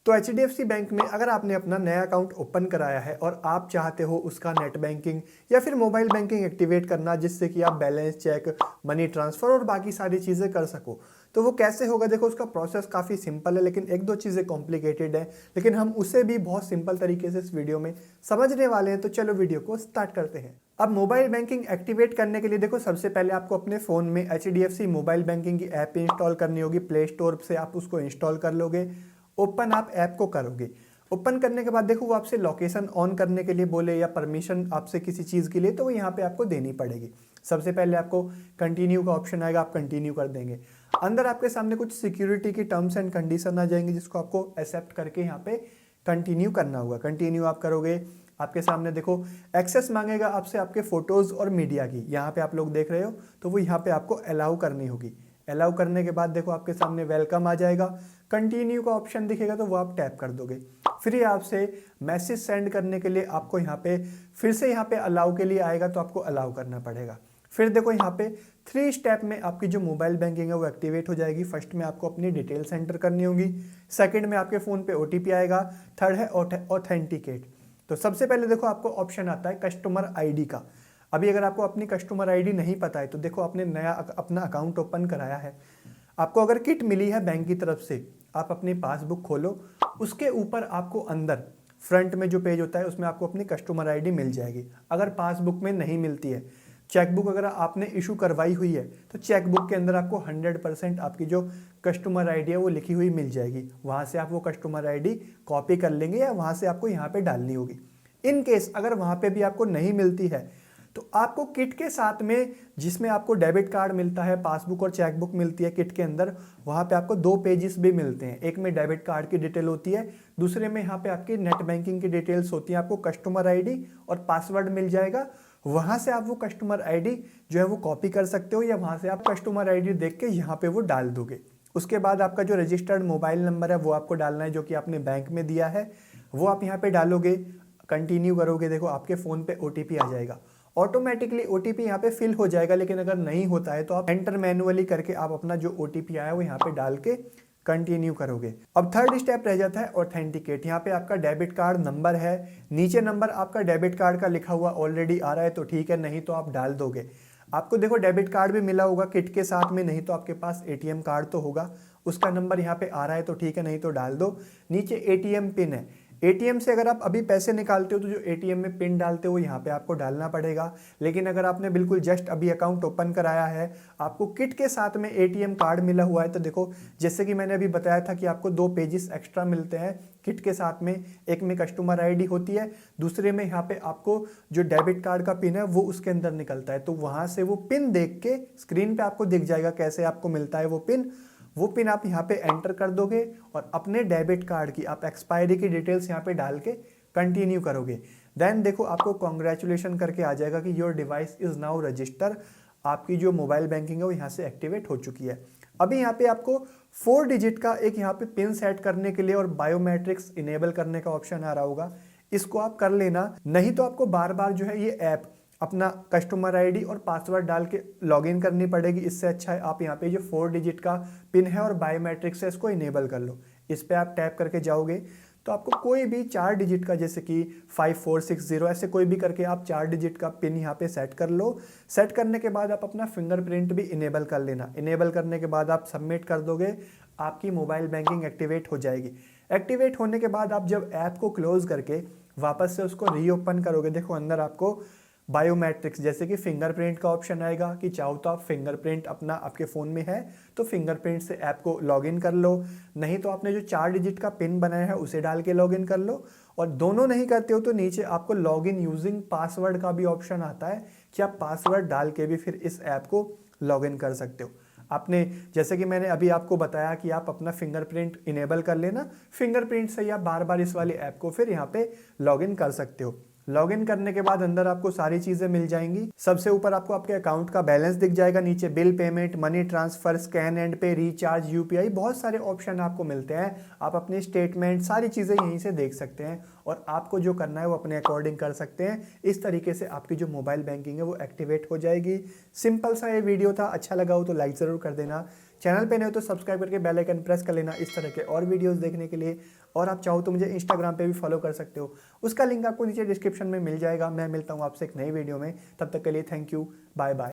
तो HDFC bank में अगर आपने अपना नया अकाउंट ओपन कराया है और आप चाहते हो उसका नेट बैंकिंग या फिर मोबाइल बैंकिंग एक्टिवेट करना, जिससे कि आप बैलेंस चेक, मनी ट्रांसफ़र और बाकी सारी चीज़ें कर सको, तो वो कैसे होगा? देखो, उसका प्रोसेस काफ़ी सिंपल है, लेकिन एक दो चीज़ें कॉम्प्लिकेटेड है, लेकिन हम उसे भी बहुत सिंपल तरीके से इस वीडियो में समझने वाले हैं। तो चलो वीडियो को स्टार्ट करते हैं। अब मोबाइल बैंकिंग एक्टिवेट करने के लिए देखो, सबसे पहले आपको अपने फ़ोन में HDFC मोबाइल बैंकिंग की ऐप इंस्टॉल करनी होगी। प्ले स्टोर से आप उसको इंस्टॉल कर लोगे, ओपन आप ऐप को करोगे। ओपन करने के बाद देखो, वो आपसे लोकेशन ऑन करने के लिए बोले या परमिशन आपसे किसी चीज़ के लिए, तो वो यहाँ पे आपको देनी पड़ेगी। सबसे पहले आपको कंटिन्यू का ऑप्शन आएगा, आप कंटिन्यू कर देंगे। अंदर आपके सामने कुछ सिक्योरिटी की टर्म्स एंड कंडीशन आ जाएंगे, जिसको आपको एक्सेप्ट करके यहाँ पे कंटिन्यू करना होगा। कंटिन्यू आप करोगे, आपके सामने देखो एक्सेस मांगेगा आपसे आपके फोटोज़ और मीडिया की। यहाँ पे आप लोग देख रहे हो, तो वो यहाँ पे आपको अलाउ करनी होगी। अलाउ करने के बाद देखो आपके सामने वेलकम आ जाएगा, कंटिन्यू का ऑप्शन दिखेगा, तो वो आप टैप कर दोगे। फिर ये आपसे मैसेज सेंड करने के लिए आपको यहाँ पे फिर से यहाँ पे अलाउ के लिए आएगा, तो आपको अलाउ करना पड़ेगा। फिर देखो यहाँ पे 3 स्टेप में आपकी जो मोबाइल बैंकिंग है वो एक्टिवेट हो जाएगी। फर्स्ट में आपको अपनी डिटेल्स एंटर करनी होगी, सेकंड में आपके फ़ोन पे OTP आएगा, थर्ड है ऑथेंटिकेट। तो सबसे पहले देखो आपको ऑप्शन आता है कस्टमर ID का। अभी अगर आपको अपनी कस्टमर ID नहीं पता है, तो देखो आपने नया अपना अकाउंट ओपन कराया है, आपको अगर किट मिली है बैंक की तरफ से, आप अपनी पासबुक खोलो, उसके ऊपर आपको अंदर फ्रंट में जो पेज होता है उसमें आपको अपनी कस्टमर ID मिल जाएगी। अगर पासबुक में नहीं मिलती है, चेकबुक अगर आपने इशू करवाई हुई है, तो चेकबुक के अंदर आपको 100% आपकी जो कस्टमर ID है वो लिखी हुई मिल जाएगी। वहाँ से आप वो कस्टमर ID कॉपी कर लेंगे या वहाँ से आपको यहाँ पे डालनी होगी। इन केस अगर वहाँ पे भी आपको नहीं मिलती है, तो आपको किट के साथ में, जिसमें आपको डेबिट कार्ड मिलता है, पासबुक और चेकबुक मिलती है किट के अंदर, वहाँ पे आपको 2 पेजेस भी मिलते हैं। एक में डेबिट कार्ड की डिटेल होती है, दूसरे में यहाँ पे आपकी नेट बैंकिंग की डिटेल्स होती हैं। आपको कस्टमर ID और पासवर्ड मिल जाएगा। वहाँ से आप वो कस्टमर ID जो है वो कॉपी कर सकते हो, या वहाँ से आप कस्टमर ID देख के यहाँ पे वो डाल दोगे। उसके बाद आपका जो रजिस्टर्ड मोबाइल नंबर है वो आपको डालना है, जो कि आपने बैंक में दिया है, वो आप यहाँ पे डालोगे। कंटिन्यू करोगे, देखो आपके फ़ोन पे OTP आ जाएगा। ऑटोमेटिकली OTP यहाँ पे फिल हो जाएगा, लेकिन अगर नहीं होता है तो आप एंटर मैनुअली करके आप अपना जो OTP आया वो यहाँ पे डाल के कंटिन्यू करोगे। अब थर्ड स्टेप रह जाता है ऑथेंटिकेट। यहाँ पे आपका डेबिट कार्ड नंबर है, नीचे नंबर आपका डेबिट कार्ड का लिखा हुआ ऑलरेडी आ रहा है तो ठीक है, नहीं तो आप डाल दोगे। आपको देखो डेबिट कार्ड भी मिला होगा किट के साथ में, नहीं तो आपके पास ATM कार्ड तो होगा, उसका नंबर यहाँ पे आ रहा है तो ठीक है, नहीं तो डाल दो। नीचे ATM पिन है, ATM से अगर आप अभी पैसे निकालते हो तो जो ATM में पिन डालते हो यहाँ पे आपको डालना पड़ेगा। लेकिन अगर आपने बिल्कुल जस्ट अभी अकाउंट ओपन कराया है, आपको किट के साथ में ATM कार्ड मिला हुआ है, तो देखो जैसे कि मैंने अभी बताया था कि आपको 2 पेजेस एक्स्ट्रा मिलते हैं किट के साथ में। एक में कस्टमर ID होती है, दूसरे में यहाँ पे आपको जो डेबिट कार्ड का पिन है वो उसके अंदर निकलता है। तो वहाँ से वो पिन देख के स्क्रीन पे आपको दिख जाएगा कैसे आपको मिलता है वो पिन आप यहाँ पे एंटर कर दोगे और अपने डेबिट कार्ड की आप एक्सपायरी की डिटेल्स यहाँ पे डाल के कंटिन्यू करोगे। देन देखो आपको कॉन्ग्रेचुलेशन करके आ जाएगा कि your device is now register. आपकी जो मोबाइल बैंकिंग है वो यहाँ से एक्टिवेट हो चुकी है। अभी यहाँ पे आपको 4 डिजिट का एक यहाँ पे पिन सेट करने के लिए और बायोमेट्रिक्स इनेबल करने का ऑप्शन आ रहा होगा, इसको आप कर लेना। नहीं तो आपको बार बार जो है ये ऐप अपना कस्टमर ID और पासवर्ड डाल के लॉगिन करनी पड़ेगी। इससे अच्छा है आप यहाँ पे जो 4 डिजिट का पिन है और बायोमेट्रिक्स है इसको इनेबल कर लो। इस पर आप टैप करके जाओगे तो आपको कोई भी 4 डिजिट का, जैसे कि 5460 ऐसे कोई भी करके आप 4 डिजिट का पिन यहाँ पे सेट कर लो। सेट करने के बाद आप अपना फिंगरप्रिंट भी इनेबल कर लेना। इनेबल करने के बाद आप सबमिट कर दोगे, आपकी मोबाइल बैंकिंग एक्टिवेट हो जाएगी। एक्टिवेट होने के बाद आप जब ऐप को क्लोज करके वापस से उसको रीओपन करोगे, देखो अंदर आपको बायोमेट्रिक्स जैसे कि फिंगरप्रिंट का ऑप्शन आएगा कि चाहो तो आप फिंगरप्रिंट अपना आपके फ़ोन में है तो फिंगरप्रिंट से ऐप को लॉगिन कर लो, नहीं तो आपने जो 4 डिजिट का पिन बनाया है उसे डाल के लॉगिन कर लो। और दोनों नहीं करते हो तो नीचे आपको लॉगिन यूजिंग पासवर्ड का भी ऑप्शन आता है कि आप पासवर्ड डाल के भी फिर इस ऐप को लॉगिन कर सकते हो। आपने जैसे कि मैंने अभी आपको बताया कि आप अपना फिंगरप्रिंट इनेबल कर लेना, फिंगरप्रिंट से ही आप बार बार इस वाली ऐप को फिर यहाँ पे लॉगिन कर सकते हो। लॉगिन करने के बाद अंदर आपको सारी चीजें मिल जाएंगी। सबसे ऊपर आपको आपके अकाउंट का बैलेंस दिख जाएगा, नीचे bill payment, money transfer, scan and पे, रिचार्ज, UPI, बहुत सारे ऑप्शन आपको मिलते हैं। आप अपनी स्टेटमेंट सारी चीजें यहीं से देख सकते हैं और आपको जो करना है वो अपने अकॉर्डिंग कर सकते हैं। इस तरीके से आपकी जो मोबाइल बैंकिंग है वो एक्टिवेट हो जाएगी। सिंपल सा ये वीडियो था, अच्छा लगा हो तो लाइक ज़रूर कर देना। चैनल पे नए हो तो सब्सक्राइब करके बेल आइकन प्रेस कर लेना इस तरह के और वीडियोस देखने के लिए। और आप चाहो तो मुझे इंस्टाग्राम पे भी फॉलो कर सकते हो, उसका लिंक आपको नीचे डिस्क्रिप्शन में मिल जाएगा। मैं मिलता हूँ आपसे एक नई वीडियो में, तब तक के लिए थैंक यू, बाय बाय।